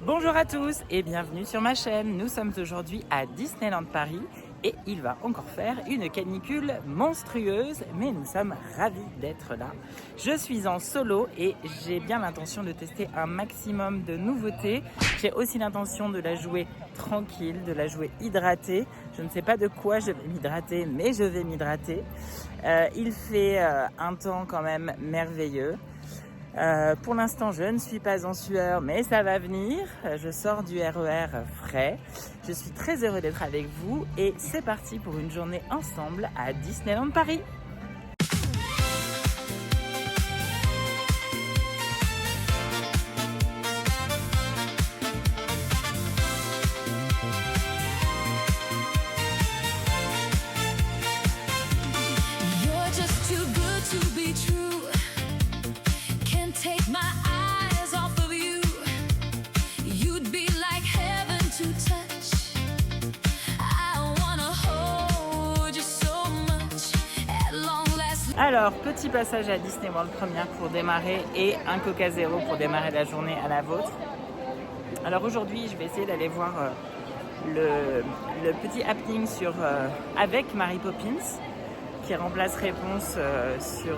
Bonjour à tous et bienvenue sur ma chaîne. Nous sommes aujourd'hui à Disneyland Paris et il va encore faire une canicule monstrueuse, mais nous sommes ravis d'être là. Je suis en solo et j'ai bien l'intention de tester un maximum de nouveautés. J'ai aussi l'intention de la jouer tranquille, de la jouer hydratée. Je ne sais pas de quoi je vais m'hydrater, mais je vais m'hydrater. Il fait un temps quand même merveilleux. Pour l'instant, je ne suis pas en sueur, mais ça va venir. Je sors du RER frais. Je suis très heureux d'être avec vous et c'est parti pour une journée ensemble à Disneyland Paris. Alors, petit passage à Disney World première pour démarrer et un Coca Zéro pour démarrer la journée à la vôtre. Alors aujourd'hui, je vais essayer d'aller voir le petit happening avec Mary Poppins qui remplace Réponse sur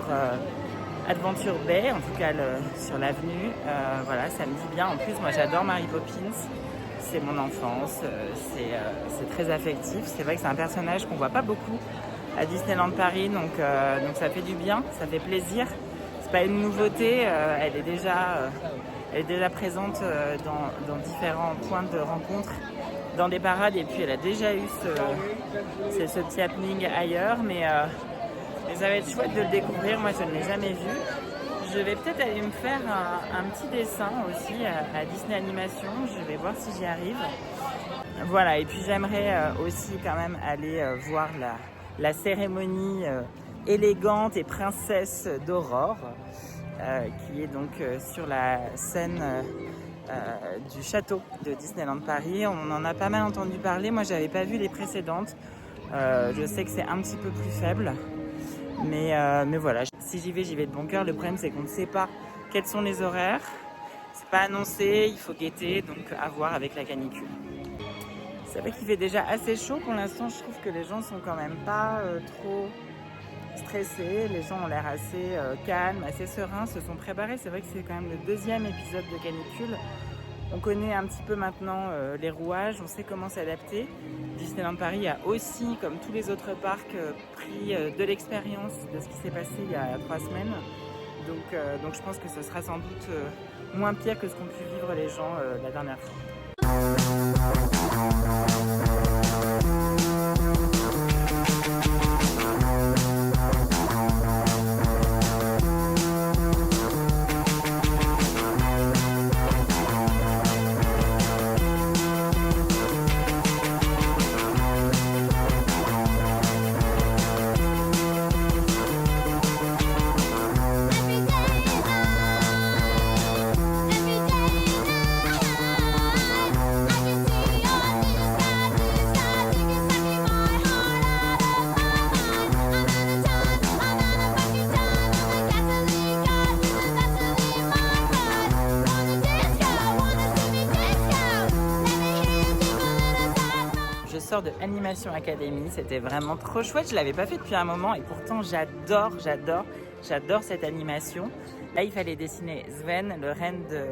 Adventure Bay, en tout cas sur l'avenue. Voilà, ça me dit bien. En plus, moi j'adore Mary Poppins. C'est mon enfance, c'est très affectif. C'est vrai que c'est un personnage qu'on voit pas beaucoup à Disneyland Paris, donc ça fait du bien, ça fait plaisir. C'est pas une nouveauté, elle est déjà présente dans différents points de rencontre, dans des parades, et puis elle a déjà eu ce petit happening ailleurs, mais ça va être chouette de le découvrir. Moi je ne l'ai jamais vu. Je vais peut-être aller me faire un petit dessin aussi à Disney Animation, je vais voir si j'y arrive. Voilà, et puis j'aimerais aussi quand même aller voir la cérémonie élégante et princesse d'Aurore, qui est donc sur la scène du château de Disneyland Paris. On en a pas mal entendu parler, moi j'avais pas vu les précédentes. Je sais que c'est un petit peu plus faible, mais voilà, si j'y vais de bon cœur. Le problème c'est qu'on ne sait pas quels sont les horaires, c'est pas annoncé, il faut guetter, donc à voir avec la canicule. C'est vrai qu'il fait déjà assez chaud pour l'instant. Je trouve que les gens sont quand même pas trop stressés. Les gens ont l'air assez calmes, assez sereins, se sont préparés. C'est vrai que c'est quand même le deuxième épisode de canicule. On connaît un petit peu maintenant les rouages, on sait comment s'adapter. Disneyland Paris a aussi, comme tous les autres parcs, pris de l'expérience de ce qui s'est passé il y a 3 semaines. Donc je pense que ce sera sans doute moins pire que ce qu'ont pu vivre les gens la dernière fois. Sort de Animation Academy, c'était vraiment trop chouette. Je l'avais pas fait depuis un moment et pourtant j'adore cette animation. Là, il fallait dessiner Sven, le reine de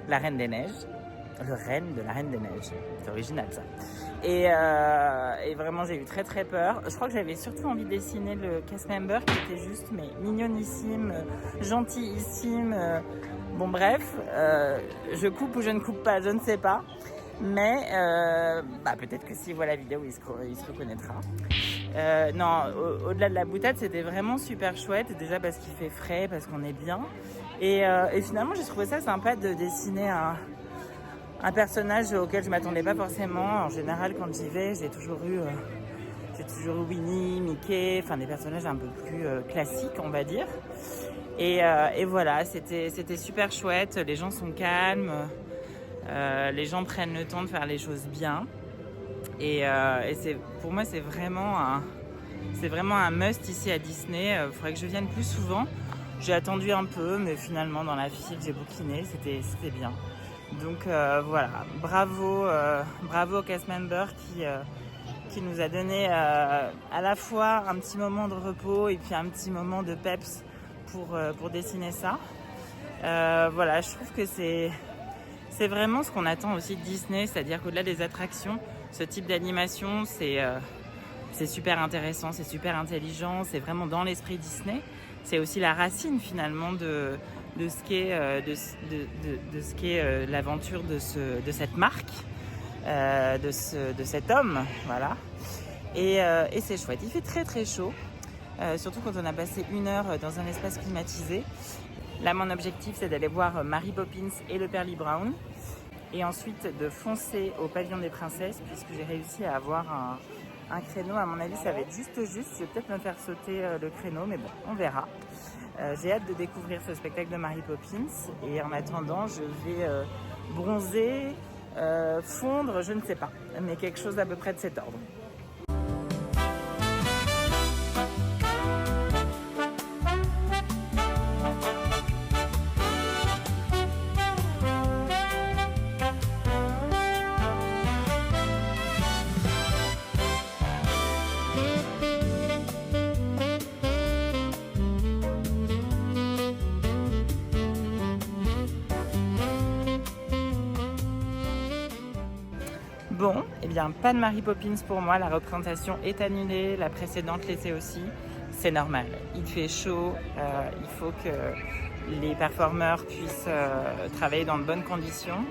la Reine des Neiges. Le reine de la Reine des Neiges. C'est original ça. Et vraiment, j'ai eu très très peur. Je crois que j'avais surtout envie de dessiner le cast member qui était juste mais mignonissime, gentillissime. Bon bref, je coupe ou je ne coupe pas, je ne sais pas. Mais peut-être que s'il voit la vidéo, il se reconnaîtra. Non, au-delà de la boutade, c'était vraiment super chouette. Déjà parce qu'il fait frais, parce qu'on est bien. Et finalement, j'ai trouvé ça sympa de dessiner un personnage auquel je m'attendais pas forcément. En général, quand j'y vais, j'ai toujours eu Winnie, Mickey, enfin des personnages un peu plus classiques, on va dire. Et voilà, c'était super chouette. Les gens sont calmes. Les gens prennent le temps de faire les choses bien et pour moi c'est vraiment un must ici à Disney. Faudrait que je vienne plus souvent. J'ai attendu un peu, mais finalement dans la file j'ai bouquiné, c'était bien. Donc voilà, bravo au cast member qui nous a donné à la fois un petit moment de repos et puis un petit moment de peps pour dessiner ça. Voilà, je trouve que c'est vraiment ce qu'on attend aussi de Disney, c'est-à-dire qu'au-delà des attractions, ce type d'animation, c'est super intéressant, c'est super intelligent, c'est vraiment dans l'esprit Disney. C'est aussi la racine finalement de ce qu'est l'aventure de cette marque, de cet homme, voilà. Et c'est chouette. Il fait très très chaud, surtout quand on a passé 1 heure dans un espace climatisé. Là, mon objectif, c'est d'aller voir Mary Poppins et le Père Lee Brown, et ensuite de foncer au pavillon des princesses, puisque j'ai réussi à avoir un créneau. À mon avis, ça va être juste. Je vais peut-être me faire sauter le créneau, mais bon, on verra. J'ai hâte de découvrir ce spectacle de Mary Poppins, et en attendant, je vais bronzer, fondre, je ne sais pas, mais quelque chose à peu près de cet ordre. Bon, eh bien, pas de Mary Poppins pour moi, la représentation est annulée, la précédente l'était aussi, c'est normal. Il fait chaud, il faut que les performeurs puissent travailler dans de bonnes conditions.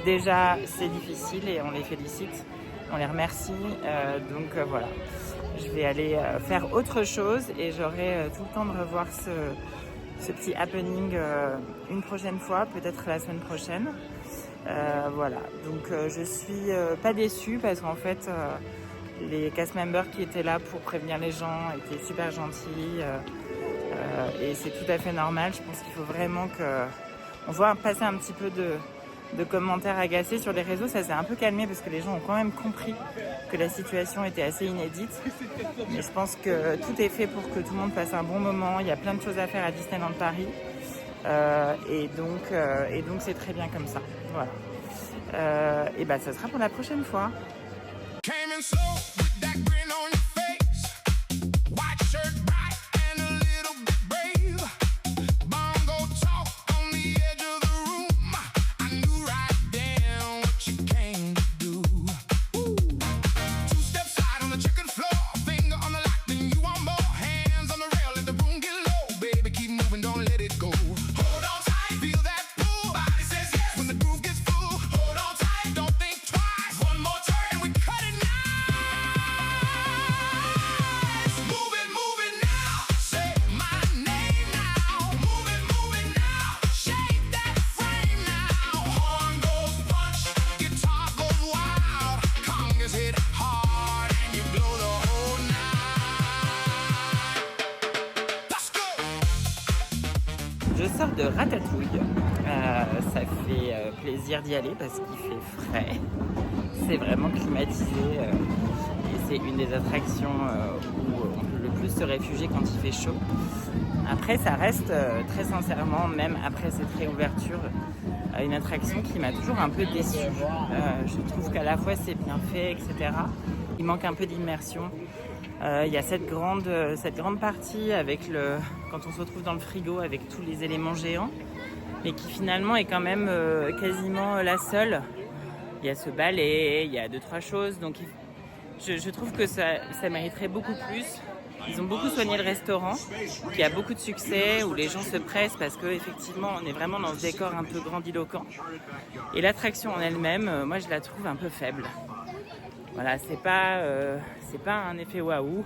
Déjà, c'est difficile et on les félicite, on les remercie, donc voilà. Je vais aller faire autre chose et j'aurai tout le temps de revoir ce petit happening une prochaine fois, peut-être la semaine prochaine. Voilà, donc je suis pas déçue parce qu'en fait les cast members qui étaient là pour prévenir les gens étaient super gentils et c'est tout à fait normal. Je pense qu'il faut vraiment on voit passer un petit peu de commentaires agacés sur les réseaux. Ça s'est un peu calmé parce que les gens ont quand même compris que la situation était assez inédite, mais je pense que tout est fait pour que tout le monde passe un bon moment. Il y a plein de choses à faire à Disneyland Paris. Et donc c'est très bien comme ça. Voilà. Et ben ça sera pour la prochaine fois. Je sors de Ratatouille, ça fait plaisir d'y aller parce qu'il fait frais, c'est vraiment climatisé et c'est une des attractions où on peut le plus se réfugier quand il fait chaud. Après ça reste très sincèrement, même après cette réouverture, une attraction qui m'a toujours un peu déçue. Je trouve qu'à la fois c'est bien fait, etc. Il manque un peu d'immersion. Il y a cette grande partie avec quand on se retrouve dans le frigo avec tous les éléments géants, mais qui finalement est quand même quasiment la seule. Il y a ce balai, il y a 2-3 choses, donc je trouve que ça mériterait beaucoup plus. Ils ont beaucoup soigné le restaurant, qui a beaucoup de succès, où les gens se pressent parce qu'effectivement on est vraiment dans ce décor un peu grandiloquent. Et l'attraction en elle-même, moi je la trouve un peu faible. Voilà, c'est pas un effet waouh.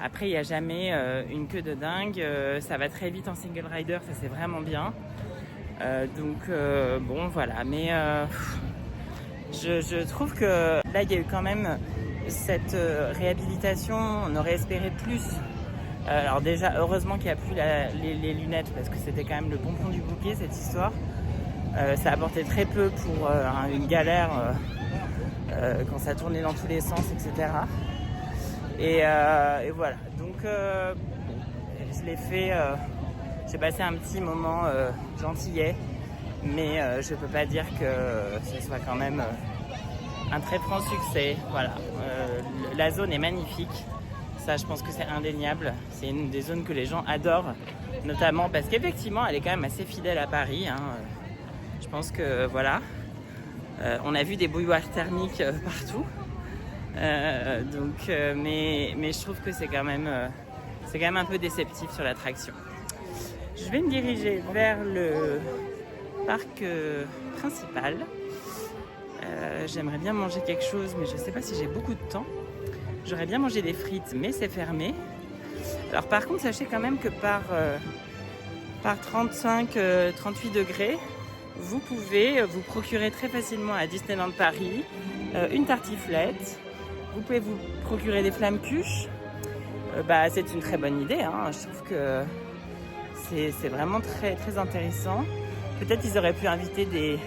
Après, il n'y a jamais une queue de dingue. Ça va très vite en single rider, ça c'est vraiment bien. Bon, voilà. Mais je trouve que là, il y a eu quand même cette réhabilitation. On aurait espéré plus. Alors déjà, heureusement qu'il n'y a plus les lunettes parce que c'était quand même le pompon du bouquet, cette histoire. Ça apportait très peu pour une galère quand ça tournait dans tous les sens, etc. Et voilà. Donc, je l'ai fait. J'ai passé un petit moment gentillet. mais je peux pas dire que ce soit quand même un très franc succès. Voilà, la zone est magnifique, ça je pense que c'est indéniable. C'est une des zones que les gens adorent, notamment parce qu'effectivement elle est quand même assez fidèle à Paris, hein. Je pense que voilà, on a vu des bouilloires thermiques partout, mais je trouve que c'est quand même un peu déceptif sur l'attraction. Je vais me diriger vers le parc principal. J'aimerais bien manger quelque chose, mais je ne sais pas si j'ai beaucoup de temps. J'aurais bien mangé des frites, mais c'est fermé. Alors par contre, sachez quand même que par 35-38 degrés, vous pouvez vous procurer très facilement à Disneyland Paris une tartiflette. Vous pouvez vous procurer des flammes-cuches. C'est une très bonne idée, hein. Je trouve que c'est vraiment très, très intéressant. Peut-être qu'ils auraient pu inviter des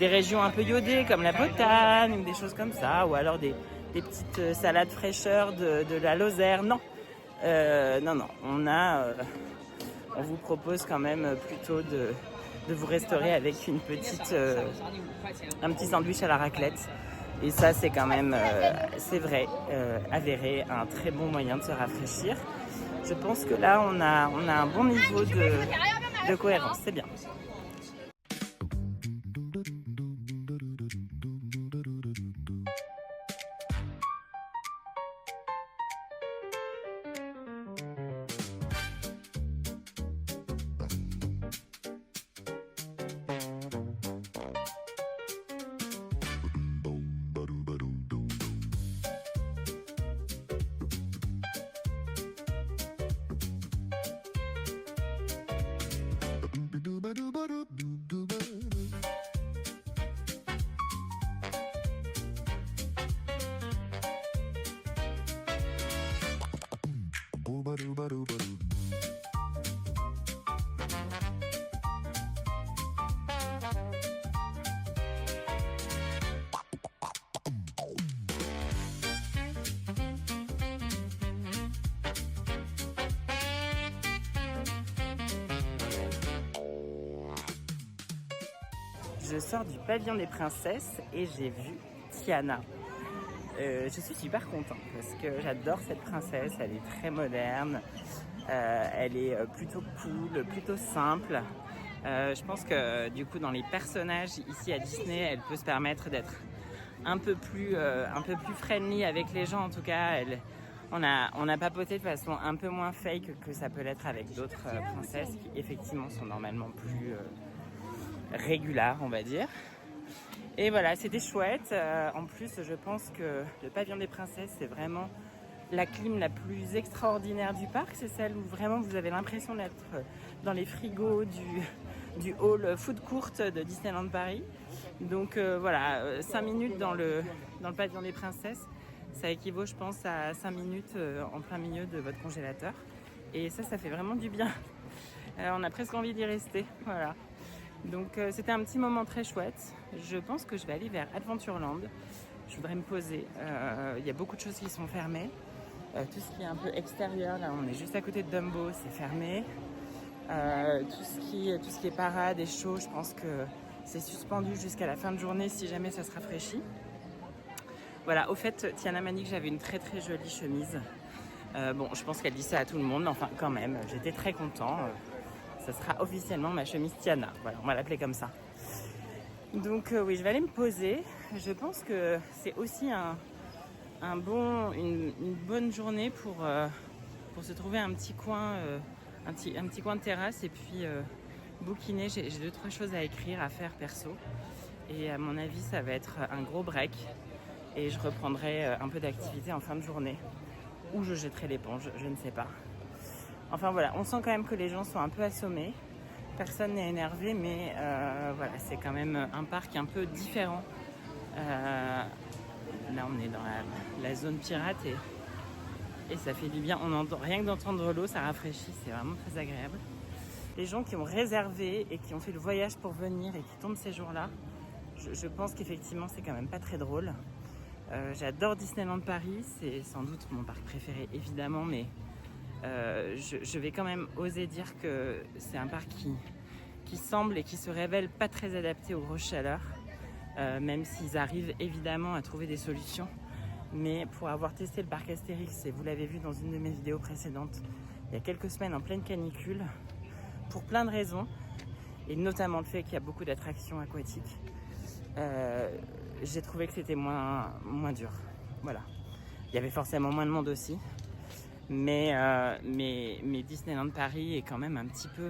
régions un peu iodées comme la Bretagne ou des choses comme ça, ou alors des petites salades fraîcheurs de la Lozère. Non, non, on vous propose quand même plutôt de vous restaurer avec un petit sandwich à la raclette. Et ça, c'est quand même, c'est vrai, avéré, un très bon moyen de se rafraîchir. Je pense que là, on a un bon niveau de cohérence, c'est bien. Je sors du pavillon des princesses et j'ai vu Tiana. Je suis super contente parce que j'adore cette princesse, elle est très moderne, elle est plutôt cool, plutôt simple. Je pense que du coup dans les personnages ici à Disney, elle peut se permettre d'être un peu plus friendly avec les gens. En tout cas, on a papoté de façon un peu moins fake que ça peut l'être avec d'autres princesses qui effectivement sont normalement plus régulières, on va dire. Et voilà, c'était chouette. En plus, je pense que le pavillon des princesses, c'est vraiment la clim la plus extraordinaire du parc. C'est celle où vraiment vous avez l'impression d'être dans les frigos du hall food court de Disneyland Paris. Donc voilà, 5 minutes dans le pavillon des princesses, ça équivaut, je pense, à 5 minutes en plein milieu de votre congélateur. Et ça fait vraiment du bien. On a presque envie d'y rester. Voilà. Donc c'était un petit moment très chouette. Je pense que je vais aller vers Adventureland. Je voudrais me poser. Il y a beaucoup de choses qui sont fermées. Tout ce qui est un peu extérieur, là on est juste à côté de Dumbo, c'est fermé. Tout ce qui est parade et show, je pense que c'est suspendu jusqu'à la fin de journée si jamais ça se rafraîchit. Voilà, au fait, Tiana m'a dit que j'avais une très très jolie chemise. Bon, je pense qu'elle dit ça à tout le monde, mais enfin quand même, j'étais très content. Ça sera officiellement ma chemise Tiana. Voilà, on va l'appeler comme ça. Donc oui, je vais aller me poser. Je pense que c'est aussi une bonne journée pour se trouver un petit coin, un petit coin de terrasse et puis bouquiner. J'ai 2-3 choses à écrire, à faire perso. Et à mon avis, ça va être un gros break. Et je reprendrai un peu d'activité en fin de journée. Ou je jetterai l'éponge, je ne sais pas. Enfin voilà, on sent quand même que les gens sont un peu assommés. Personne n'est énervé, mais voilà, c'est quand même un parc un peu différent. Là, on est dans la zone pirate et ça fait du bien. Rien que d'entendre l'eau, ça rafraîchit, c'est vraiment très agréable. Les gens qui ont réservé et qui ont fait le voyage pour venir et qui tombent ces jours-là, je pense qu'effectivement, c'est quand même pas très drôle. J'adore Disneyland Paris, c'est sans doute mon parc préféré, évidemment, mais je vais quand même oser dire que c'est un parc qui semblent et qui se révèlent pas très adaptés aux grosses chaleurs, même s'ils arrivent évidemment à trouver des solutions. Mais pour avoir testé le parc Astérix, et vous l'avez vu dans une de mes vidéos précédentes, il y a quelques semaines en pleine canicule, pour plein de raisons, et notamment le fait qu'il y a beaucoup d'attractions aquatiques, j'ai trouvé que c'était moins dur. Voilà. Il y avait forcément moins de monde aussi, mais Disneyland Paris est quand même un petit peu,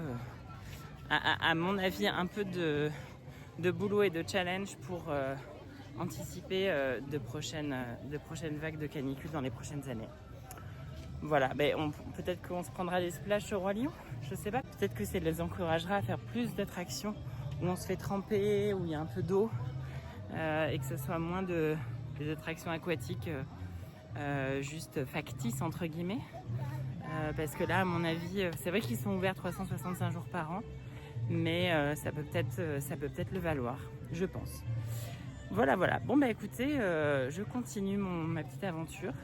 à mon avis, un peu de boulot et de challenge pour anticiper de prochaines vagues de canicule dans les prochaines années. Voilà, peut-être qu'on se prendra des splashes au Roi Lion, je sais pas. Peut-être que ça les encouragera à faire plus d'attractions où on se fait tremper, où il y a un peu d'eau, et que ce soit moins des attractions aquatiques juste factices entre guillemets. Parce que là, à mon avis, c'est vrai qu'ils sont ouverts 365 jours par an, mais ça peut peut-être le valoir, je pense. Voilà. Bon écoutez, je continue ma petite aventure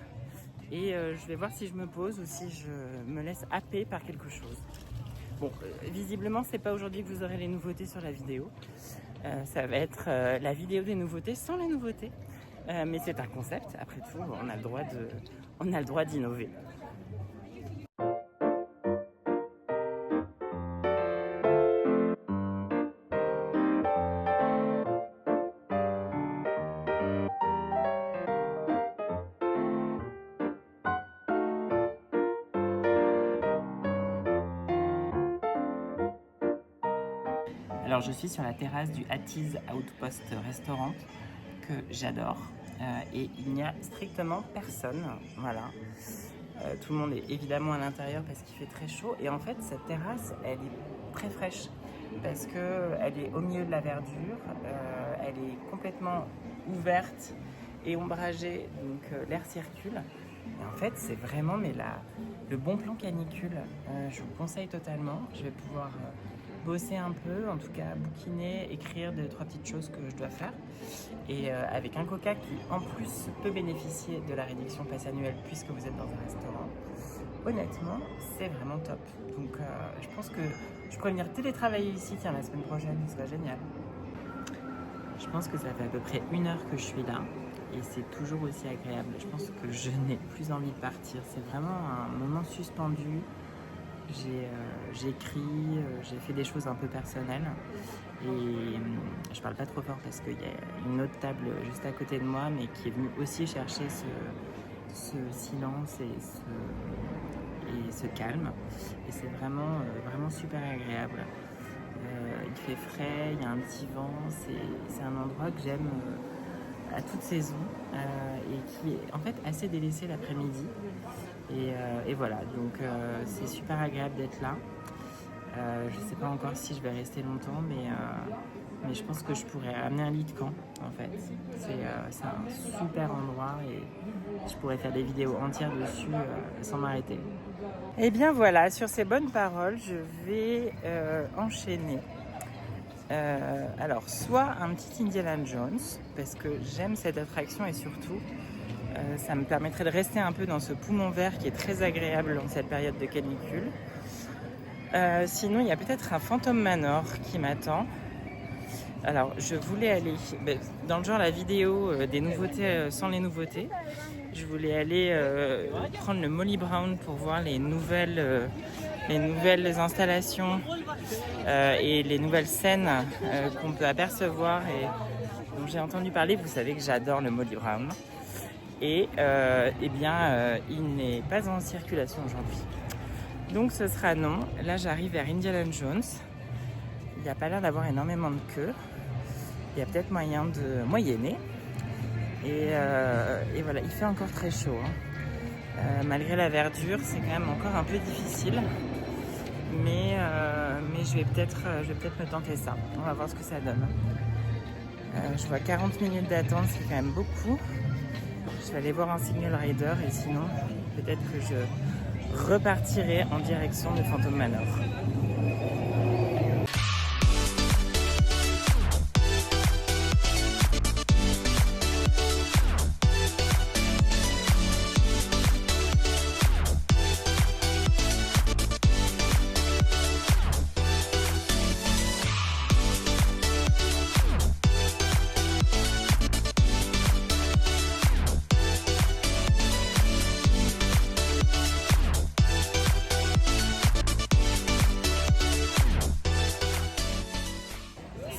et je vais voir si je me pose ou si je me laisse happer par quelque chose. Bon, visiblement, c'est pas aujourd'hui que vous aurez les nouveautés sur la vidéo. Ça va être la vidéo des nouveautés sans les nouveautés. Mais c'est un concept, après tout, on a le droit d'innover. Alors je suis sur la terrasse du Hatties Outpost Restaurant que j'adore et il n'y a strictement personne, voilà. Tout le monde est évidemment à l'intérieur parce qu'il fait très chaud et en fait cette terrasse elle est très fraîche parce qu'elle est au milieu de la verdure, elle est complètement ouverte et ombragée, donc l'air circule. Et en fait c'est vraiment le bon plan canicule, je vous conseille totalement. Je vais pouvoir bosser un peu, en tout cas bouquiner, écrire 2-3 petites choses que je dois faire et avec un coca qui en plus peut bénéficier de la réduction passe annuelle puisque vous êtes dans un restaurant. Honnêtement c'est vraiment top, donc je pense que je pourrais venir télétravailler ici la semaine prochaine, ce serait génial. Je pense que ça fait à peu près 1 heure que je suis là et c'est toujours aussi agréable. Je pense que je n'ai plus envie de partir, c'est vraiment un moment suspendu. J'ai écrit, j'ai fait des choses un peu personnelles et je parle pas trop fort parce qu'il y a une autre table juste à côté de moi mais qui est venue aussi chercher ce silence et ce calme et c'est vraiment super agréable. Il fait frais, il y a un petit vent, c'est un endroit que j'aime à toute saison et qui est en fait assez délaissé l'après-midi. Et voilà, donc c'est super agréable d'être là. Je sais pas encore si je vais rester longtemps, mais je pense que je pourrais amener un lit de camp en fait. C'est un super endroit et je pourrais faire des vidéos entières dessus sans m'arrêter. Et bien voilà, sur ces bonnes paroles, je vais enchaîner. Alors, soit un petit Indiana Jones, parce que j'aime cette attraction et surtout, ça me permettrait de rester un peu dans ce poumon vert qui est très agréable dans cette période de canicule. Sinon, il y a peut-être un Phantom Manor qui m'attend. Alors, je voulais aller, dans le genre la vidéo des nouveautés sans les nouveautés, je voulais aller prendre le Molly Brown pour voir les nouvelles installations et les nouvelles scènes qu'on peut apercevoir et dont j'ai entendu parler. Vous savez que j'adore le Molly Brown. Et il n'est pas en circulation aujourd'hui. Donc ce sera non. Là j'arrive vers Indiana Jones. Il n'y a pas l'air d'avoir énormément de queue. Il y a peut-être moyen de moyenner. Et voilà, il fait encore très chaud. Malgré la verdure, c'est quand même encore un peu difficile. Mais je vais peut-être me tenter ça. On va voir ce que ça donne. Je vois 40 minutes d'attente, c'est quand même beaucoup. Je vais aller voir un Signal Rider et sinon, peut-être que je repartirai en direction de Phantom Manor.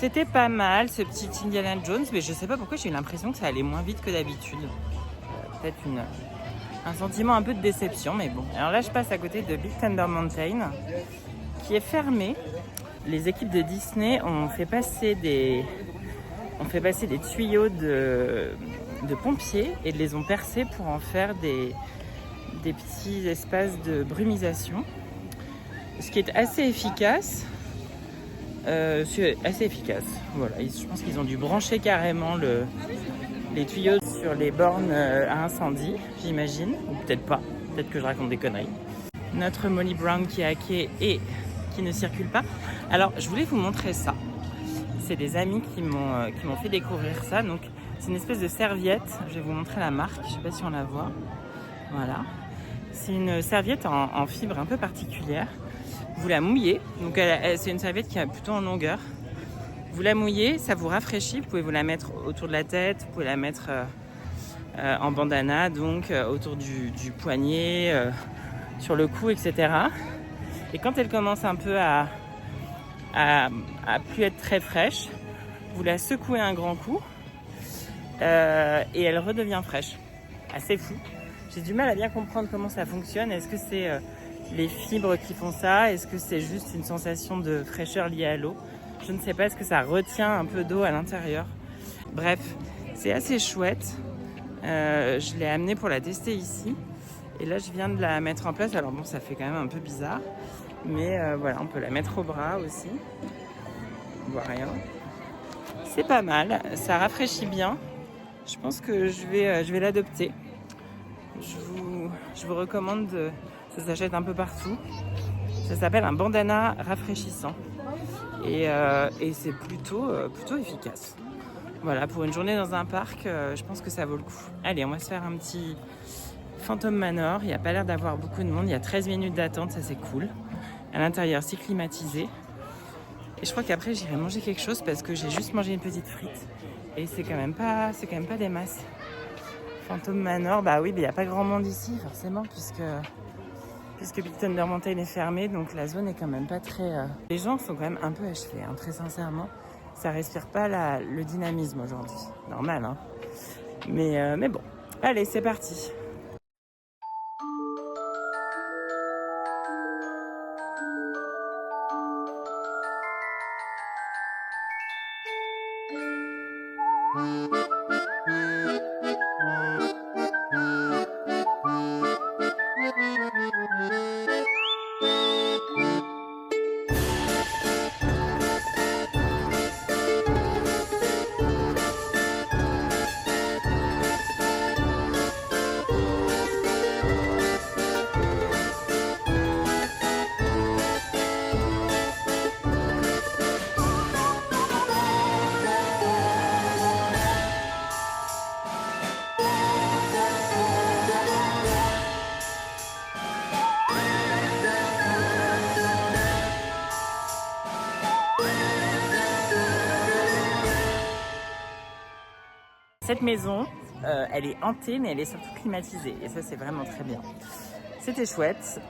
C'était pas mal ce petit Indiana Jones, mais je sais pas pourquoi j'ai eu l'impression que ça allait moins vite que d'habitude. Peut-être un sentiment un peu de déception, mais bon. Alors là, je passe à côté de Big Thunder Mountain, qui est fermé. Les équipes de Disney ont fait passer des tuyaux de pompiers et les ont percés pour en faire des petits espaces de brumisation. Ce qui est assez efficace. Voilà, je pense qu'ils ont dû brancher carrément les tuyaux sur les bornes à incendie, j'imagine, ou peut-être pas, peut-être que je raconte des conneries. Notre Molly Brown qui est hackée et qui ne circule pas. Alors, je voulais vous montrer ça. C'est des amis qui m'ont fait découvrir ça. Donc, c'est une espèce de serviette. Je vais vous montrer la marque, je sais pas si on la voit. Voilà. C'est une serviette en fibre un peu particulière. Vous la mouillez, donc c'est une serviette qui est plutôt en longueur. Vous la mouillez, ça vous rafraîchit, vous pouvez vous la mettre autour de la tête, vous pouvez la mettre en bandana, donc autour du poignet, sur le cou, etc. Et quand elle commence un peu à plus être très fraîche, vous la secouez un grand coup et elle redevient fraîche. Assez fou. J'ai du mal à bien comprendre comment ça fonctionne. Est-ce que c'est les fibres qui font ça? Est-ce que c'est juste une sensation de fraîcheur liée à l'eau? Je ne sais pas, est-ce que ça retient un peu d'eau à l'intérieur? Bref, c'est assez chouette. Je l'ai amenée pour la tester ici. Et là, je viens de la mettre en place. Alors bon, ça fait quand même un peu bizarre. Mais voilà, on peut la mettre au bras aussi. On voit rien. C'est pas mal, ça rafraîchit bien. Je pense que je vais l'adopter. Je vous recommande ça s'achète un peu partout. Ça s'appelle un bandana rafraîchissant. Et c'est plutôt efficace. Voilà, pour une journée dans un parc, je pense que ça vaut le coup. Allez, on va se faire un petit Phantom Manor. Il n'y a pas l'air d'avoir beaucoup de monde. Il y a 13 minutes d'attente, ça c'est cool. À l'intérieur, c'est climatisé. Et je crois qu'après, j'irai manger quelque chose parce que j'ai juste mangé une petite frite. Et c'est quand même pas des masses. Phantom Manor, bah oui, il n'y a pas grand monde ici, forcément, puisque Big Thunder Mountain est fermé, donc la zone est quand même pas très... Les gens sont quand même un peu achevés, hein, très sincèrement. Ça respire pas le dynamisme aujourd'hui. Normal, hein. Mais bon, allez, c'est parti. Cette maison, elle est hantée, mais elle est surtout climatisée. Et ça, c'est vraiment très bien. C'était chouette.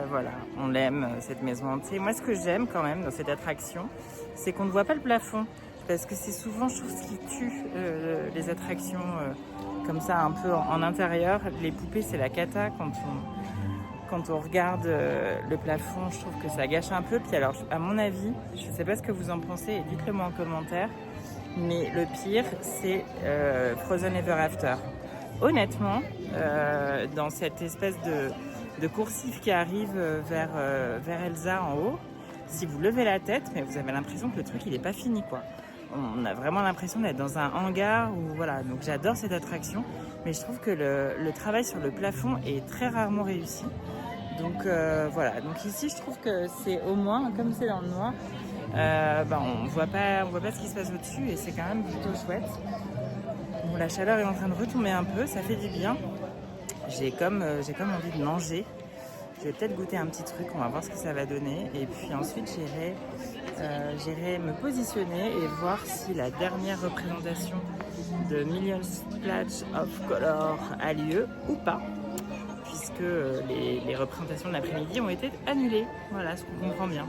Voilà, on l'aime, cette maison hantée. Moi, ce que j'aime quand même dans cette attraction, c'est qu'on ne voit pas le plafond. Parce que c'est souvent, je trouve, ce qui tue les attractions comme ça, un peu en intérieur. Les poupées, c'est la cata quand on regarde le plafond. Je trouve que ça gâche un peu. Puis alors, à mon avis, je ne sais pas ce que vous en pensez, et dites-le moi en commentaire. Mais le pire, c'est Frozen Ever After. Honnêtement, dans cette espèce de coursive qui arrive vers Elsa en haut, si vous levez la tête, mais vous avez l'impression que le truc, il n'est pas fini, quoi. On a vraiment l'impression d'être dans un hangar. Voilà. Donc j'adore cette attraction, mais je trouve que le travail sur le plafond est très rarement réussi. Donc voilà. Donc ici, je trouve que c'est au moins, comme c'est dans le noir, on voit pas ce qui se passe au-dessus et c'est quand même plutôt chouette. Bon, la chaleur est en train de retomber un peu, ça fait du bien. J'ai comme envie de manger. Je vais peut-être goûter un petit truc, on va voir ce que ça va donner. Et puis ensuite, j'irai me positionner et voir si la dernière représentation de Million Splash of Color a lieu ou pas. Puisque les représentations de l'après-midi ont été annulées. Voilà, ce qu'on comprend bien.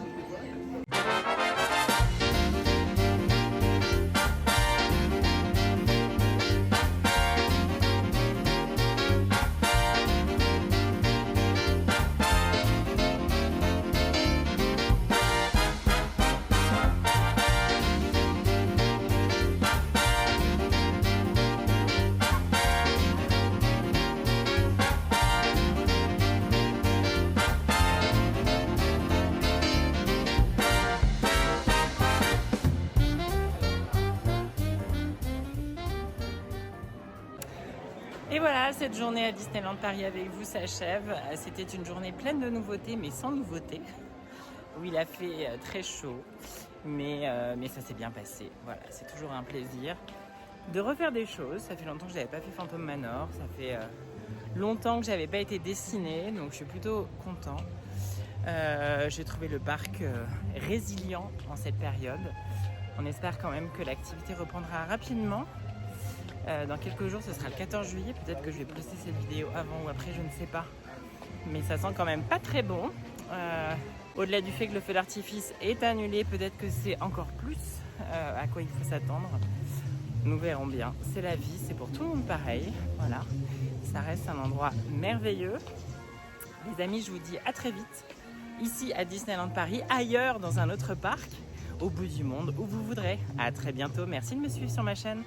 Et voilà, cette journée à Disneyland Paris avec vous s'achève. C'était une journée pleine de nouveautés, mais sans nouveautés. Où il a fait très chaud, mais ça s'est bien passé. Voilà, c'est toujours un plaisir de refaire des choses. Ça fait longtemps que je n'avais pas fait Phantom Manor, ça fait longtemps que j'avais pas été dessinée, donc je suis plutôt content. J'ai trouvé le parc résilient en cette période. On espère quand même que l'activité reprendra rapidement. Dans quelques jours, ce sera le 14 juillet. Peut-être que je vais poster cette vidéo avant ou après, je ne sais pas. Mais ça sent quand même pas très bon. Au-delà du fait que le feu d'artifice est annulé, peut-être que c'est encore plus à quoi il faut s'attendre. Nous verrons bien. C'est la vie, c'est pour tout le monde pareil. Voilà, ça reste un endroit merveilleux. Les amis, je vous dis à très vite. Ici à Disneyland Paris, ailleurs dans un autre parc, au bout du monde, où vous voudrez. À très bientôt. Merci de me suivre sur ma chaîne.